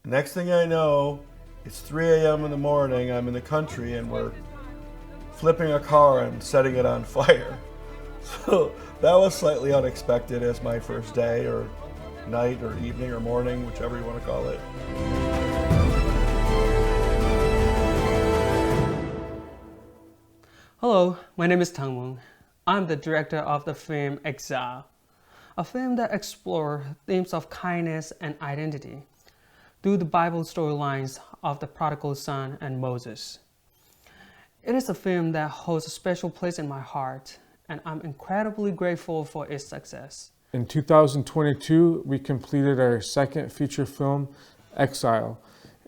Next thing I know, it's 3 a.m. in the morning, I'm in the country, and we're flipping a car and setting it on fire. So that was slightly unexpected as my first day, or night, or evening, or morning, whichever you want to call it. Hello, my name is Tang Wong. I'm the director of the film EXILE, a film that explores themes of kindness and identity through the Bible storylines of the prodigal son and Moses. It is a film that holds a special place in my heart, and I'm incredibly grateful for its success. In 2022, we completed our second feature film, EXILE.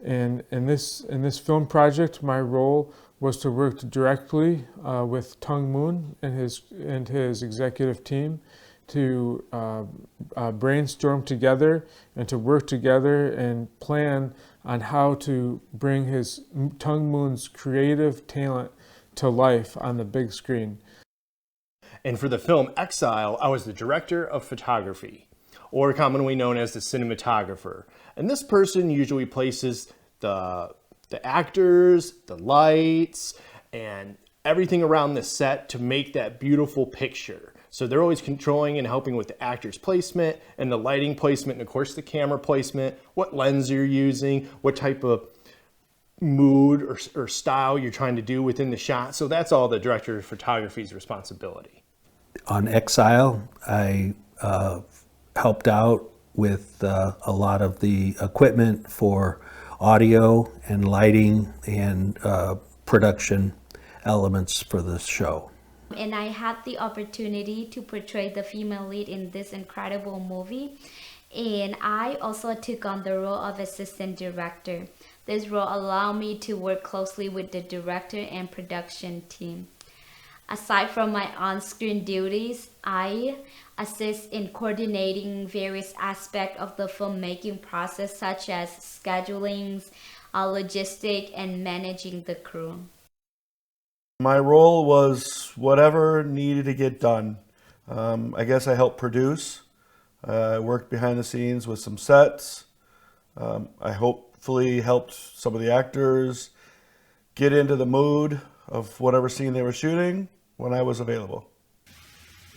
And in this film project, my role was to work directly with Tang Moon and his executive team to brainstorm together and to work together and plan on how to bring Tang Moon's creative talent to life on the big screen. And for the film EXILE, I was the director of photography, or commonly known as the cinematographer. And this person usually places the actors, the lights, and everything around the set to make that beautiful picture. So they're always controlling and helping with the actor's placement and the lighting placement, and of course the camera placement, what lens you're using, what type of mood or style you're trying to do within the shot. So that's all the director of photography's responsibility. On EXILE, I helped out with a lot of the equipment for audio and lighting and production elements for the show. And I had the opportunity to portray the female lead in this incredible movie. And I also took on the role of assistant director. This role allowed me to work closely with the director and production team. Aside from my on-screen duties, I assist in coordinating various aspects of the filmmaking process, such as scheduling, logistics, and managing the crew. My role was whatever needed to get done. I guess I helped produce. I worked behind the scenes with some sets. I hopefully helped some of the actors get into the mood of whatever scene they were shooting when I was available.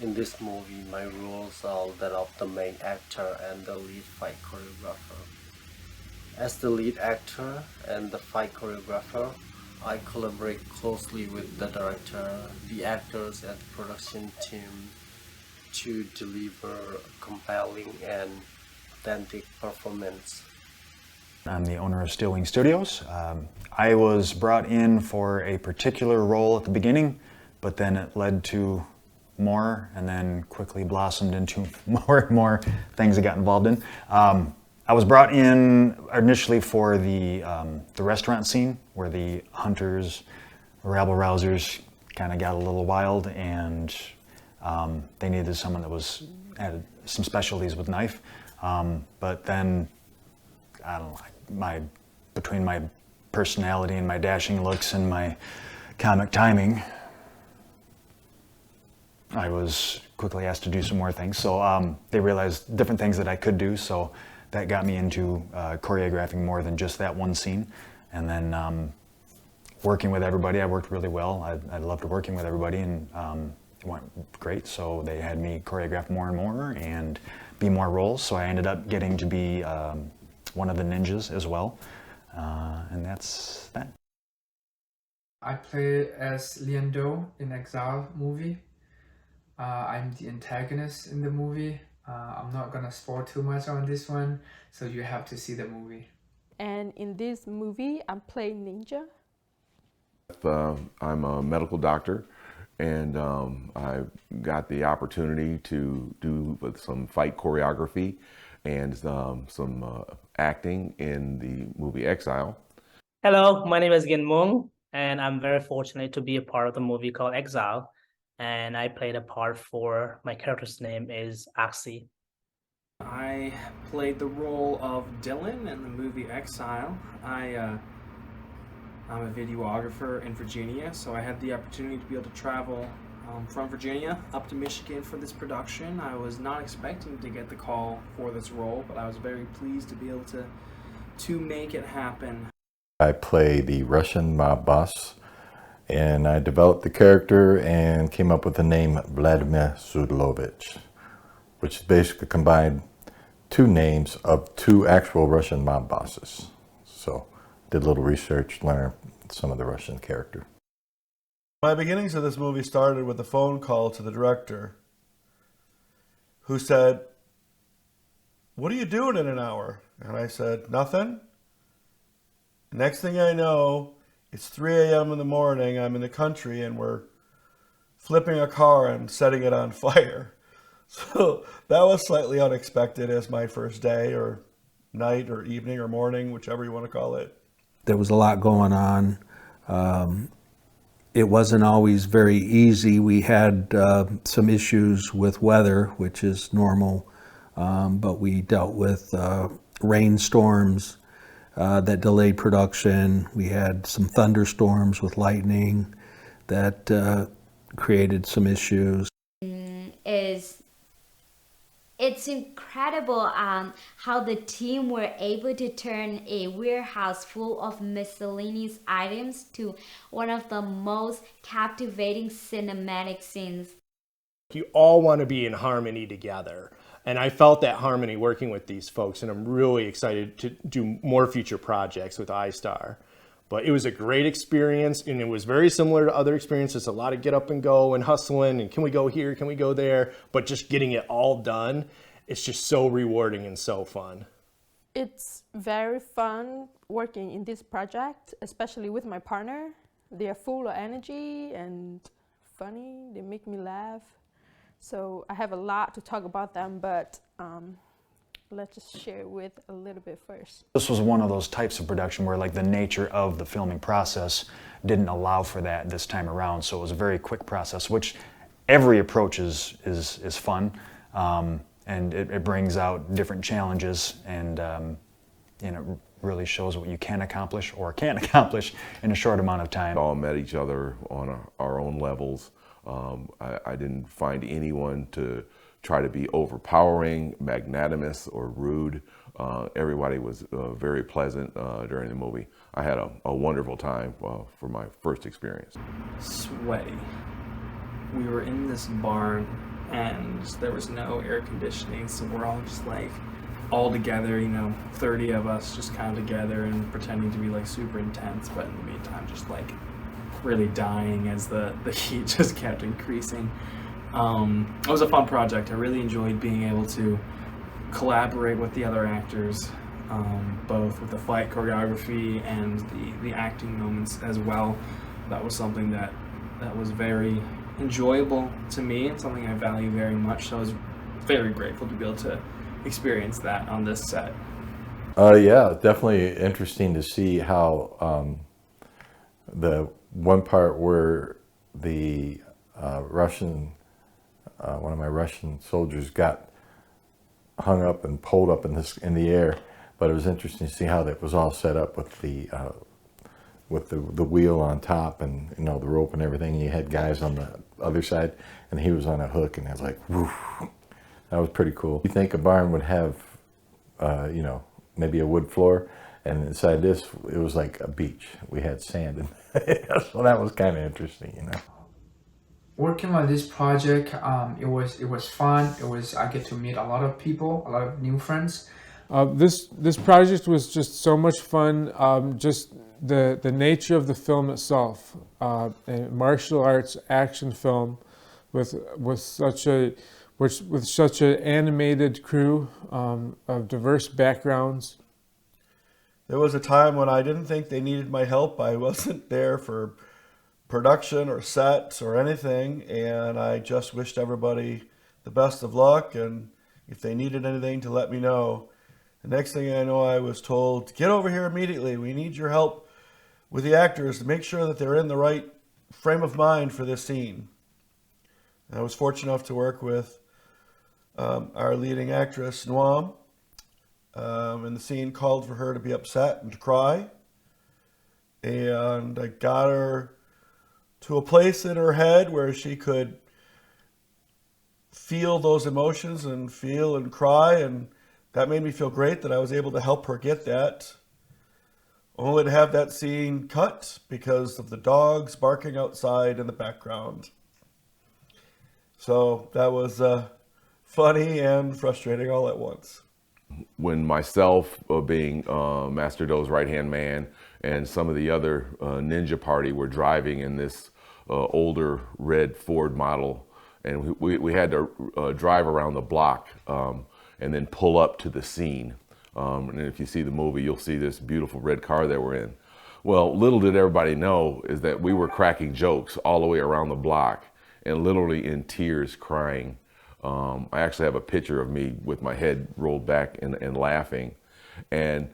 In this movie, my roles are that of the main actor and the lead fight choreographer. As the lead actor and the fight choreographer, I collaborate closely with the director, the actors, and the production team to deliver a compelling and authentic performance. I'm the owner of Steelwing Studios. I was brought in for a particular role at the beginning, but then it led to more and then quickly blossomed into more and more things I got involved in. I was brought in initially for the restaurant scene where the hunters, rabble-rousers kind of got a little wild, and they needed someone that had some specialties with knife. But then, I don't know, between my personality and my dashing looks and my comic timing, I was quickly asked to do some more things. So they realized different things that I could do, so that got me into choreographing more than just that one scene. And then working with everybody, I worked really well. I loved working with everybody, and it went great. So they had me choreograph more and more and be more roles. So I ended up getting to be one of the ninjas as well. And that's that. I play as Lian Do in EXILE movie. I'm the antagonist in the movie. I'm not gonna spoil too much on this one, so you have to see the movie. And in this movie, I'm playing Ninja. I'm a medical doctor, and I got the opportunity to do some fight choreography and some acting in the movie EXILE. Hello, my name is Gin Mung, and I'm very fortunate to be a part of the movie called EXILE. And I played a part for, my character's name is Axie. I played the role of Dylan in the movie EXILE. I'm a videographer in Virginia, so I had the opportunity to be able to travel from Virginia up to Michigan for this production. I was not expecting to get the call for this role, but I was very pleased to be able to to make it happen. I play the Russian mob boss, and I developed the character and came up with the name Vladimir Sudlovich, which basically combined two names of two actual Russian mob bosses. So did a little research, learned some of the Russian character. My beginnings of this movie started with a phone call to the director who said, "What are you doing in an hour?" And I said, "Nothing." Next thing I know, it's 3 a.m. in the morning, I'm in the country, and we're flipping a car and setting it on fire. So that was slightly unexpected as my first day or night or evening or morning, whichever you want to call it. There was a lot going on. It wasn't always very easy. We had some issues with weather, which is normal, but we dealt with rainstorms that delayed production. We had some thunderstorms with lightning that created some issues. It's incredible how the team were able to turn a warehouse full of miscellaneous items to one of the most captivating cinematic scenes. You all want to be in harmony together. And I felt that harmony working with these folks, and I'm really excited to do more future projects with iStar. But it was a great experience, and it was very similar to other experiences. A lot of get up and go and hustling, and can we go here, can we go there? But just getting it all done, it's just so rewarding and so fun. It's very fun working in this project, especially with my partner. They are full of energy and funny. They make me laugh. So I have a lot to talk about them, but let's just share with a little bit first. This was one of those types of production where like the nature of the filming process didn't allow for that this time around. So it was a very quick process, which every approach is fun. And it brings out different challenges, and really shows what you can accomplish or can't accomplish in a short amount of time. We all met each other on our own levels. I didn't find anyone to try to be overpowering, magnanimous, or rude. Everybody was very pleasant during the movie. I had a wonderful time for my first experience. Sweaty. We were in this barn and there was no air conditioning, so we're all just like all together, 30 of us just kind of together and pretending to be like super intense, but in the meantime just like really dying as the heat just kept increasing. It was a fun project. I really enjoyed being able to collaborate with the other actors, both with the fight choreography and the acting moments as well. That was something that was very enjoyable to me and something I value very much. So I was very grateful to be able to experience that on this set. Yeah, definitely interesting to see how the one part where the one of my Russian soldiers got hung up and pulled up in the air, but it was interesting to see how that was all set up with the wheel on top and the rope and everything. You had guys on the other side, and he was on a hook, and I was like, woof. That was pretty cool. You think a barn would have, maybe a wood floor, and inside this, it was like a beach. We had sand, and so that was kind of interesting, Working on this project, it was fun. I get to meet a lot of people, a lot of new friends. This project was just so much fun. Just the nature of the film itself, a martial arts action film with such an animated crew of diverse backgrounds. There was a time when I didn't think they needed my help. I wasn't there for production or sets or anything, and I just wished everybody the best of luck, and if they needed anything to let me know. The next thing I know, I was told, get over here immediately. We need your help with the actors to make sure that they're in the right frame of mind for this scene. And I was fortunate enough to work with our leading actress, Noam, and the scene called for her to be upset and to cry. And I got her to a place in her head where she could feel those emotions and feel and cry, and that made me feel great that I was able to help her get that. only to have that scene cut because of the dogs barking outside in the background. So that was funny and frustrating all at once. When myself, being Master Do's right-hand man, and some of the other ninja party were driving in this older red Ford model, and we had to drive around the block and then pull up to the scene. And if you see the movie, you'll see this beautiful red car that we're in. Well, little did everybody know is that we were cracking jokes all the way around the block and literally in tears crying. I actually have a picture of me with my head rolled back and laughing. And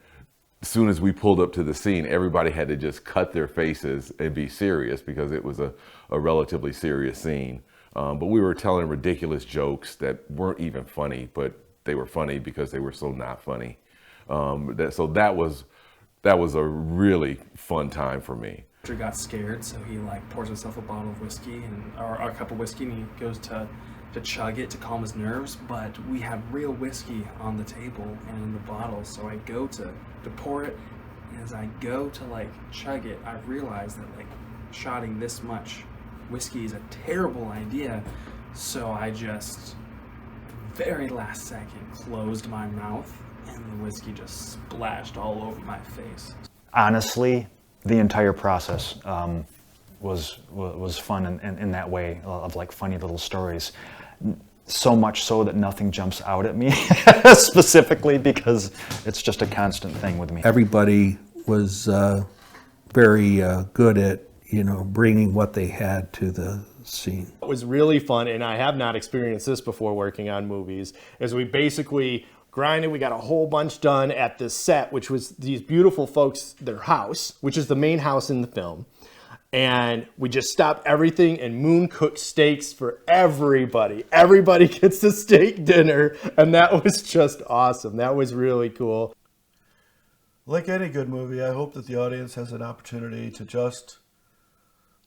as soon as we pulled up to the scene, everybody had to just cut their faces and be serious because it was a relatively serious scene. But we were telling ridiculous jokes that weren't even funny, but they were funny because they were so not funny. So that was a really fun time for me. He got scared, so he like pours himself a bottle of whiskey or a cup of whiskey, and he goes to chug it to calm his nerves. But we have real whiskey on the table and in the bottle, so I go to pour it. And as I go to like chug it, I realize that like shotting this much whiskey is a terrible idea. So I just very last second closed my mouth, and the whiskey just splashed all over my face. Honestly, the entire process was fun in that way, of like funny little stories. So much so that nothing jumps out at me specifically because it's just a constant thing with me. Everybody was very good at, bringing what they had to the scene. It was really fun, and I have not experienced this before working on movies, is we basically grinded, we got a whole bunch done at this set, which was these beautiful folks, their house, which is the main house in the film. And we just stopped everything and Moon cooked steaks for everybody. Everybody gets a steak dinner, and that was just awesome. That was really cool. Like any good movie, I hope that the audience has an opportunity to just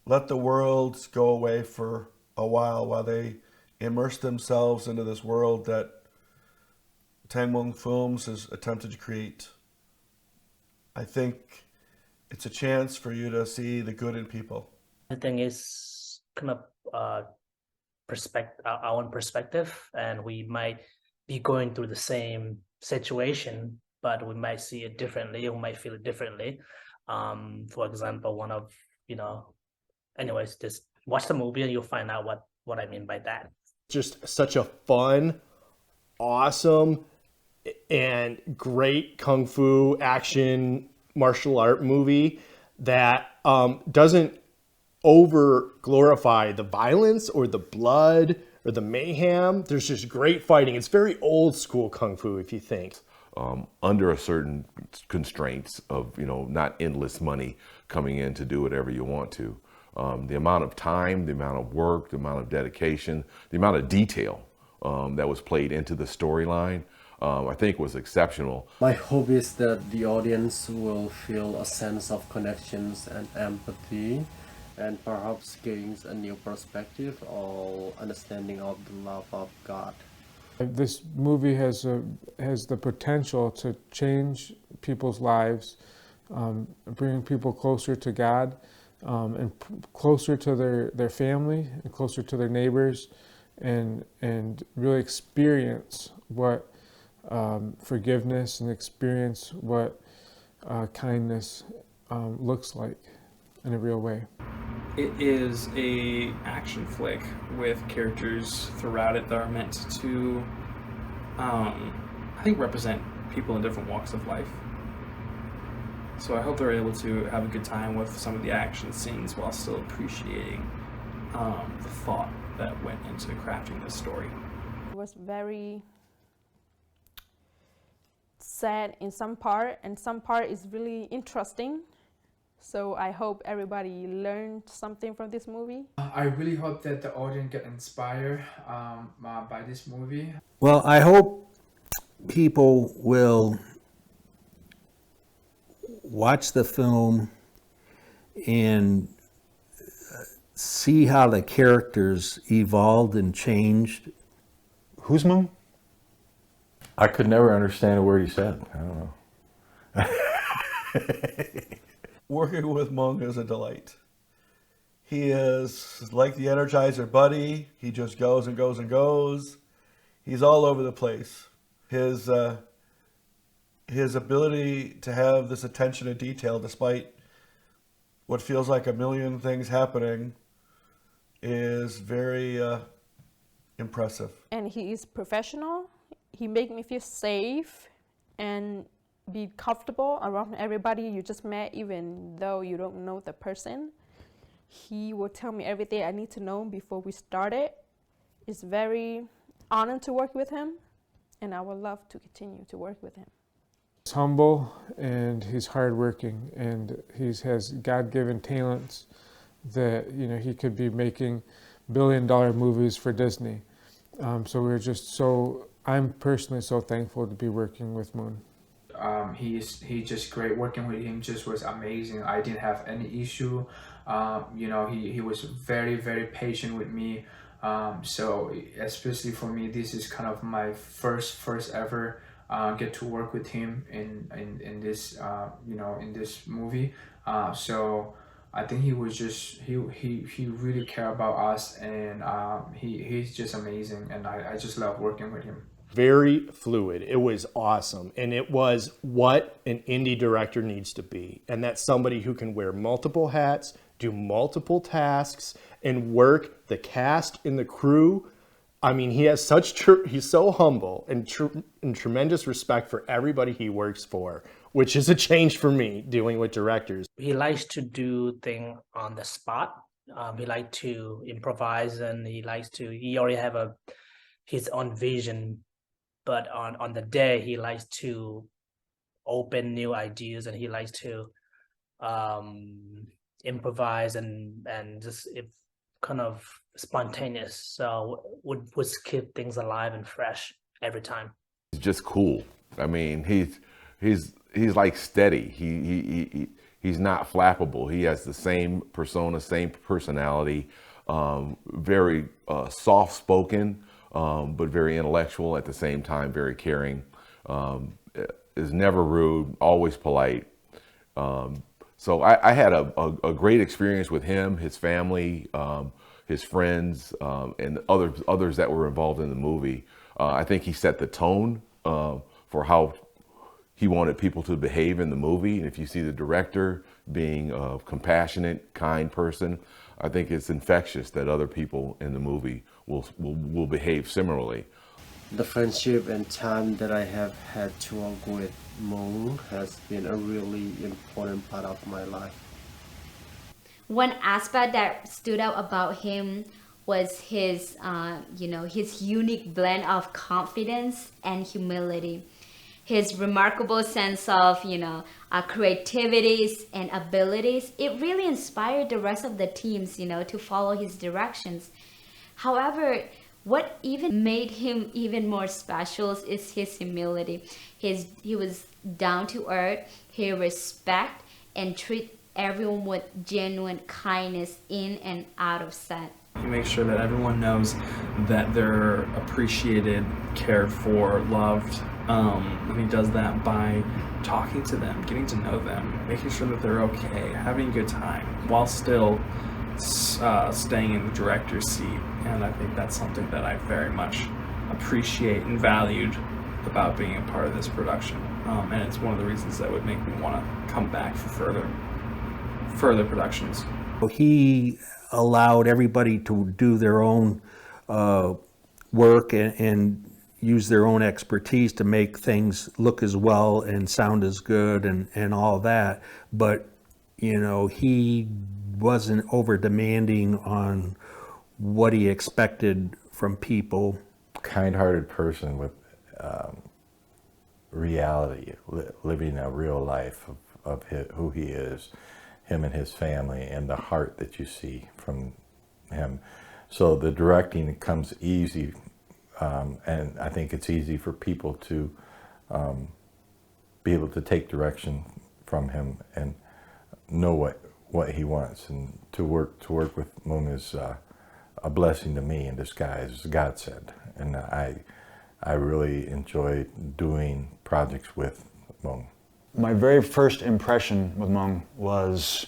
let the world go away for a while they immerse themselves into this world that Tang Mung Films has attempted to create. I think it's a chance for you to see the good in people. I think it's kind of our own perspective, and we might be going through the same situation, but we might see it differently, or might feel it differently. For example, anyways, just watch the movie and you'll find out what I mean by that. Just such a fun, awesome, and great kung fu action martial art movie that doesn't over glorify the violence or the blood or the mayhem. There's just great fighting. It's very old school kung fu, if you think. Under a certain constraints of, not endless money coming in to do whatever you want to. The amount of time, the amount of work, the amount of dedication, the amount of detail that was played into the storyline, I think was exceptional. My hope is that the audience will feel a sense of connections and empathy, and perhaps gains a new perspective or understanding of the love of God. This movie has the potential to change people's lives, bring people closer to God, and closer to their family, and closer to their neighbors, and really experience what forgiveness and experience what kindness looks like in a real way. It is a action flick with characters throughout it that are meant to, I think, represent people in different walks of life. So I hope they're able to have a good time with some of the action scenes while still appreciating the thought that went into crafting this story. It was very sad in some part, and some part is really interesting. So I hope everybody learned something from this movie. I really hope that the audience get inspired by this movie. Well, I hope people will watch the film and see how the characters evolved and changed. Who's Moon? I could never understand a word he said. I don't know. Working with Mung is a delight. He is like the Energizer Bunny. He just goes and goes and goes. He's all over the place. His ability to have this attention to detail despite what feels like a million things happening is very impressive. And he is professional. He make me feel safe and be comfortable around everybody you just met, even though you don't know the person. He will tell me everything I need to know before we started. It's very honored to work with him, and I would love to continue to work with him. He's humble and he's hardworking, and he has God-given talents that, you know, he could be making billion-dollar movies for Disney. I'm personally so thankful to be working with Moon. He's just great. Working with him just was amazing. I didn't have any issue. You know, he was very, very patient with me. So especially for me, this is kind of my first ever get to work with him in this you know, in this movie. So I think he was just he really cared about us, and he's just amazing, and I just love working with him. Very fluid. It was awesome. And it was what an indie director needs to be. And that's somebody who can wear multiple hats, do multiple tasks, and work the cast and the crew. I mean, he has he's so humble and tremendous respect for everybody he works for, which is a change for me dealing with directors. He likes to do things on the spot. He likes to improvise, and he already have his own vision. But on the day, he likes to open new ideas, and he likes to improvise and just kind of spontaneous. So would keep things alive and fresh every time. He's just cool. I mean, he's like steady. He's not flappable. He has the same persona, same personality. Very soft spoken. But very intellectual at the same time, very caring, is never rude, always polite. So I had a great experience with him, his family, his friends, and others that were involved in the movie. I think he set the tone for how he wanted people to behave in the movie. And if you see the director being a compassionate, kind person, I think it's infectious that other people in the movie will behave similarly. The friendship and time that I have had to work with Moon has been a really important part of my life. One aspect that stood out about him was his, his unique blend of confidence and humility. His remarkable sense of, creativities and abilities, it really inspired the rest of the teams, to follow his directions. However, what even made him even more special is his humility. He was down to earth, he respect and treat everyone with genuine kindness in and out of set. He makes sure that everyone knows that they're appreciated, cared for, loved. And he does that by talking to them, getting to know them, making sure that they're okay, having a good time, while still staying in the director's seat. And I think that's something that I very much appreciate and valued about being a part of this production. And it's one of the reasons that would make me want to come back for further productions. He allowed everybody to do their own work and use their own expertise to make things look as well and sound as good and all that. But, he wasn't over demanding on what he expected from people. Kind-hearted person with reality, living a real life of who he is, him and his family, and the heart that you see from him. So the directing comes easy, and I think it's easy for people to be able to take direction from him and know what he wants. And to work with Moon is a blessing to me in disguise, as God said. And I really enjoy doing projects with Moon. My very first impression with Hmong was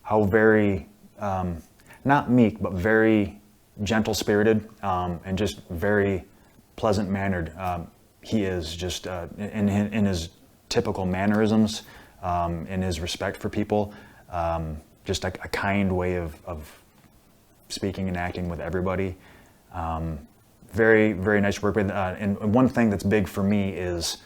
how very, not meek, but very gentle-spirited and just very pleasant-mannered he is, just in his typical mannerisms, in his respect for people, just a kind way of speaking and acting with everybody. Very, very nice to work with. And one thing that's big for me is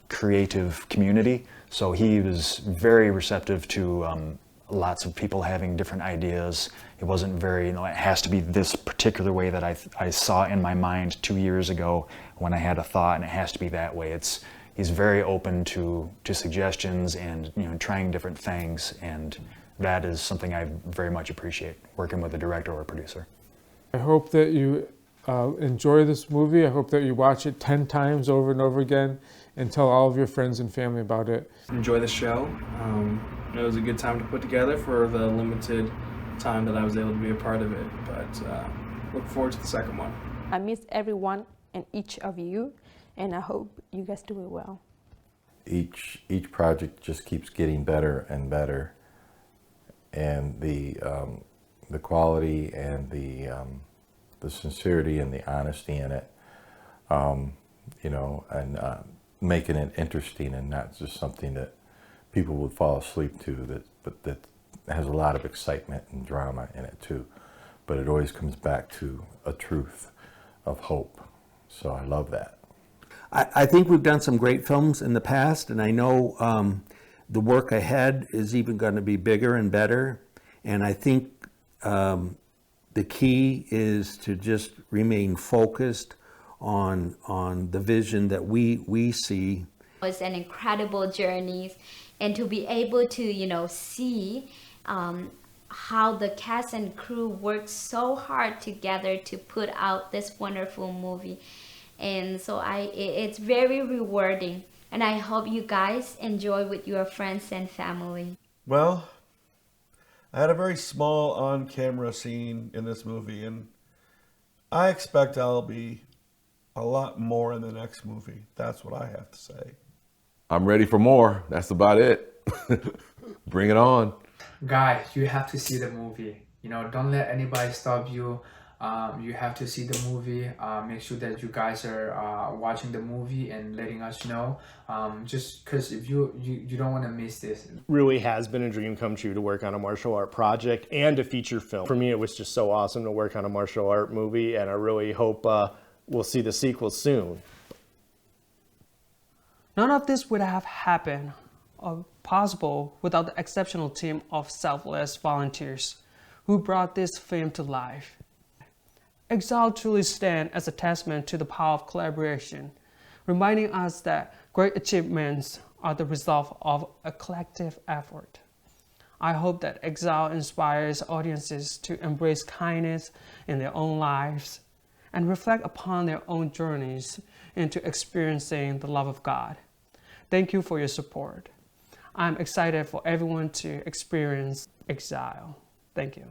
creative community. So he was very receptive to lots of people having different ideas. It wasn't very, it has to be this particular way that I saw in my mind 2 years ago when I had a thought, and it has to be that way. He's very open to suggestions and trying different things, and that is something I very much appreciate, working with a director or a producer. I hope that you enjoy this movie. I hope that you watch it 10 times over and over again and tell all of your friends and family about it. Enjoy the show. It was a good time to put together for the limited time that I was able to be a part of it, but look forward to the second one. I miss everyone and each of you, and I hope you guys do it well. Each project just keeps getting better and better, and the quality and the sincerity and the honesty in it, and making it interesting and not just something that people would fall asleep to, but that has a lot of excitement and drama in it too. But it always comes back to a truth of hope. So I love that. I think we've done some great films in the past, and I know the work ahead is even going to be bigger and better. And I think the key is to just remain focused on the vision that we see. It was an incredible journey, and to be able to see how the cast and crew worked so hard together to put out this wonderful movie. And so it's very rewarding, and I hope you guys enjoy with your friends and family. Well, I had a very small on-camera scene in this movie, and I expect I'll be a lot more in the next movie. That's what I have to say. I'm ready for more. That's about it. Bring it on. Guys, you have to see the movie. Don't let anybody stop you. You have to see the movie. Make sure that you guys are watching the movie and letting us know. Just because if you don't want to miss this. Really has been a dream come true to work on a martial art project and a feature film. For me, it was just so awesome to work on a martial art movie, and I really hope we'll see the sequel soon. None of this would have happened or possible without the exceptional team of selfless volunteers who brought this film to life. EXILE truly stands as a testament to the power of collaboration, reminding us that great achievements are the result of a collective effort. I hope that EXILE inspires audiences to embrace kindness in their own lives and reflect upon their own journeys into experiencing the love of God. Thank you for your support. I'm excited for everyone to experience EXILE. Thank you.